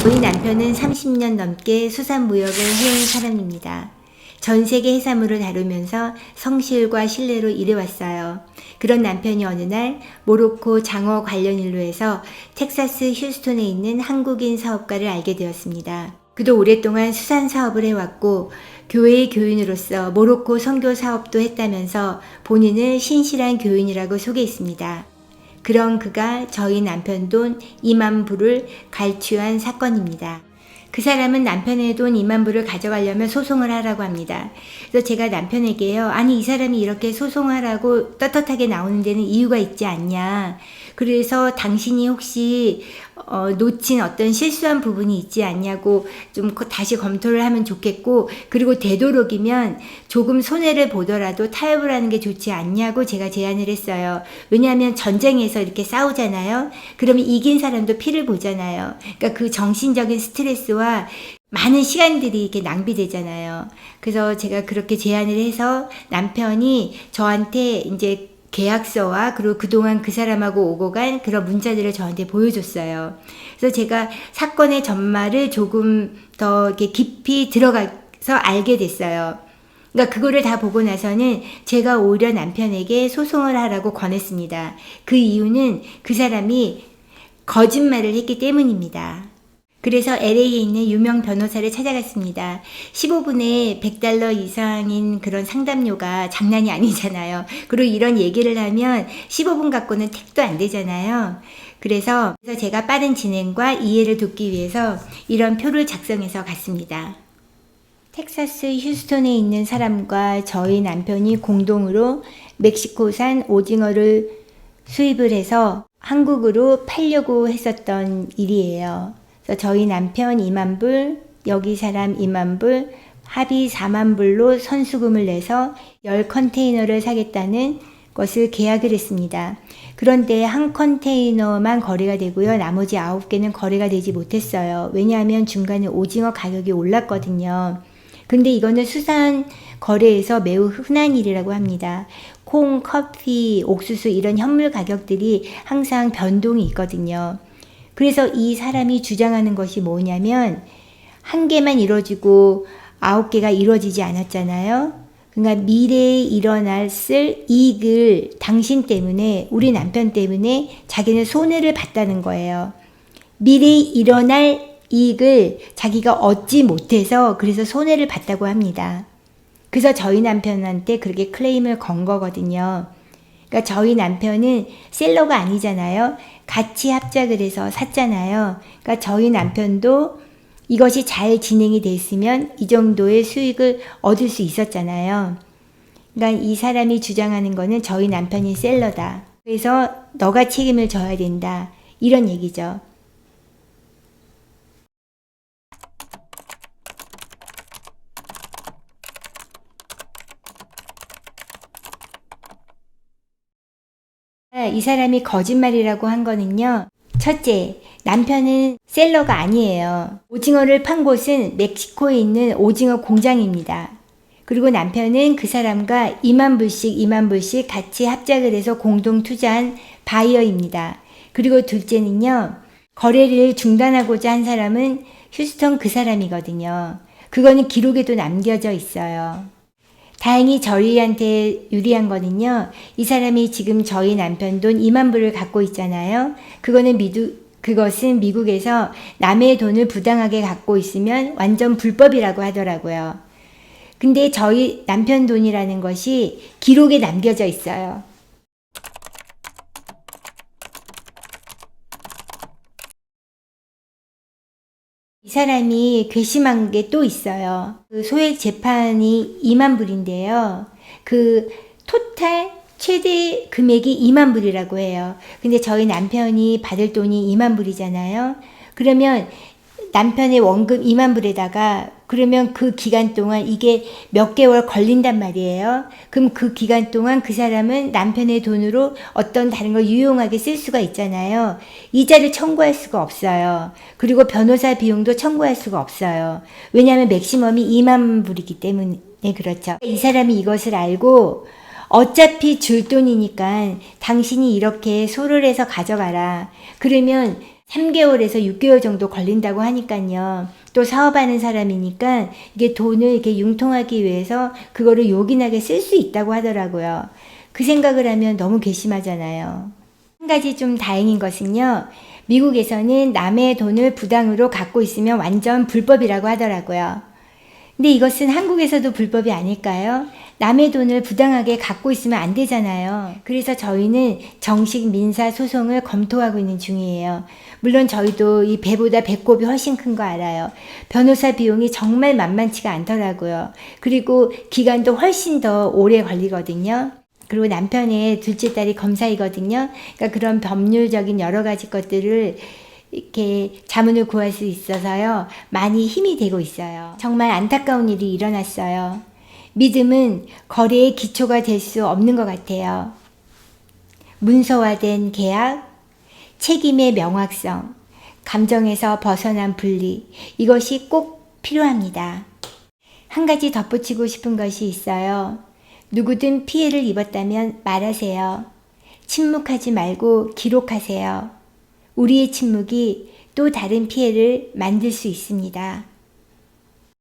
저희 남편은 30년 넘게 수산무역을 해온 사람입니다. 전 세계 해산물을 다루면서 성실과 신뢰로 일해왔어요. 그런 남편이 어느 날 모로코 장어 관련 일로 해서 텍사스 휴스톤에 있는 한국인 사업가를 알게 되었습니다. 그도 오랫동안 수산 사업을 해왔고 교회의 교인으로서 모로코 선교 사업도 했다면서 본인을 신실한 교인이라고 소개했습니다. 그런 그가 저희 남편 돈 2만 불을 갈취한 사건입니다. 그 사람은 남편의 돈 2만 불을 가져가려면 소송을 하라고 합니다. 그래서 제가 남편에게요, 아니 이 사람이 이렇게 소송하라고 떳떳하게 나오는 데는 이유가 있지 않냐. 그래서 당신이 혹시 놓친 어떤 실수한 부분이 있지 않냐고 좀 다시 검토를 하면 좋겠고, 그리고 되도록이면 조금 손해를 보더라도 타협을 하는 게 좋지 않냐고 제가 제안을 했어요. 왜냐하면 전쟁에서 이렇게 싸우잖아요. 그러면 이긴 사람도 피를 보잖아요. 그러니까 그 정신적인 스트레스와 많은 시간들이 이렇게 낭비되잖아요. 그래서 제가 그렇게 제안을 해서 남편이 저한테 이제 계약서와 그리고 그동안 그 사람하고 오고 간 그런 문자들을 저한테 보여줬어요. 그래서 제가 사건의 전말을 조금 더 이렇게 깊이 들어가서 알게 됐어요. 그러니까 그거를 다 보고 나서는 제가 오히려 남편에게 소송을 하라고 권했습니다. 그 이유는 그 사람이 거짓말을 했기 때문입니다. 그래서 LA에 있는 유명 변호사를 찾아갔습니다. 15분에 $100 이상인 그런 상담료가 장난이 아니잖아요. 그리고 이런 얘기를 하면 15분 갖고는 택도 안 되잖아요. 그래서 제가 빠른 진행과 이해를 돕기 위해서 이런 표를 작성해서 갔습니다. 텍사스 휴스톤에 있는 사람과 저희 남편이 공동으로 멕시코산 오징어를 수입을 해서 한국으로 팔려고 했었던 일이에요. 그래서 저희 남편 2만 불, 여기 사람 2만 불, 합의 4만 불로 선수금을 내서 10컨테이너를 사겠다는 것을 계약을 했습니다. 그런데 한 컨테이너만 거래가 되고요. 나머지 9개는 거래가 되지 못했어요. 왜냐하면 중간에 오징어 가격이 올랐거든요. 근데 이거는 수산 거래에서 매우 흔한 일이라고 합니다. 콩, 커피, 옥수수 이런 현물 가격들이 항상 변동이 있거든요. 그래서 이 사람이 주장하는 것이 뭐냐면 한 개만 이루어지고 9개가 이루어지지 않았잖아요. 그러니까 미래에 일어날 이익을 당신 때문에, 우리 남편 때문에 자기는 손해를 봤다는 거예요. 미래에 일어날 이익을 자기가 얻지 못해서 그래서 손해를 봤다고 합니다. 그래서 저희 남편한테 그렇게 클레임을 건 거거든요. 그러니까 저희 남편은 셀러가 아니잖아요. 같이 합작을 해서 샀잖아요. 그러니까 저희 남편도 이것이 잘 진행이 됐으면 이 정도의 수익을 얻을 수 있었잖아요. 그러니까 이 사람이 주장하는 거는 저희 남편이 셀러다. 그래서 너가 책임을 져야 된다. 이런 얘기죠. 이 사람이 거짓말이라고 한 거는요. 첫째, 남편은 셀러가 아니에요. 오징어를 판 곳은 멕시코에 있는 오징어 공장입니다. 그리고 남편은 그 사람과 2만 불씩 같이 합작을 해서 공동 투자한 바이어입니다. 그리고 둘째는요. 거래를 중단하고자 한 사람은 휴스턴 그 사람이거든요. 그거는 기록에도 남겨져 있어요. 다행히 저희한테 유리한 거는요. 이 사람이 지금 저희 남편 돈 2만 불을 갖고 있잖아요. 그것은 미국에서 남의 돈을 부당하게 갖고 있으면 완전 불법이라고 하더라고요. 근데 저희 남편 돈이라는 것이 기록에 남겨져 있어요. 이 사람이 괘씸한 게 또 있어요. 그 소액 재판이 2만 불인데요. 그 토탈 최대 금액이 2만 불이라고 해요. 근데 저희 남편이 받을 돈이 2만 불이잖아요. 그러면 남편의 원금 2만 불에다가 그러면 그 기간 동안 이게 몇 개월 걸린단 말이에요. 그럼 그 기간 동안 그 사람은 남편의 돈으로 어떤 다른 걸 유용하게 쓸 수가 있잖아요. 이자를 청구할 수가 없어요. 그리고 변호사 비용도 청구할 수가 없어요. 왜냐하면 맥시멈이 2만 불이기 때문에 그렇죠. 이 사람이 이것을 알고 어차피 줄 돈이니까 당신이 이렇게 소를 해서 가져가라. 그러면 3개월에서 6개월 정도 걸린다고 하니까요. 또 사업하는 사람이니까 이게 돈을 이렇게 융통하기 위해서 그거를 요긴하게 쓸 수 있다고 하더라고요. 그 생각을 하면 너무 괘씸하잖아요. 한 가지 좀 다행인 것은요. 미국에서는 남의 돈을 부당으로 갖고 있으면 완전 불법이라고 하더라고요. 근데 이것은 한국에서도 불법이 아닐까요? 남의 돈을 부당하게 갖고 있으면 안 되잖아요. 그래서 저희는 정식 민사 소송을 검토하고 있는 중이에요. 물론 저희도 이 배보다 배꼽이 훨씬 큰 거 알아요. 변호사 비용이 정말 만만치가 않더라고요. 그리고 기간도 훨씬 더 오래 걸리거든요. 그리고 남편의 둘째 딸이 검사이거든요. 그러니까 그런 법률적인 여러 가지 것들을 이렇게 자문을 구할 수 있어서요. 많이 힘이 되고 있어요. 정말 안타까운 일이 일어났어요. 믿음은 거래의 기초가 될 수 없는 것 같아요. 문서화된 계약, 책임의 명확성, 감정에서 벗어난 분리, 이것이 꼭 필요합니다. 한 가지 덧붙이고 싶은 것이 있어요. 누구든 피해를 입었다면 말하세요. 침묵하지 말고 기록하세요. 우리의 침묵이 또 다른 피해를 만들 수 있습니다.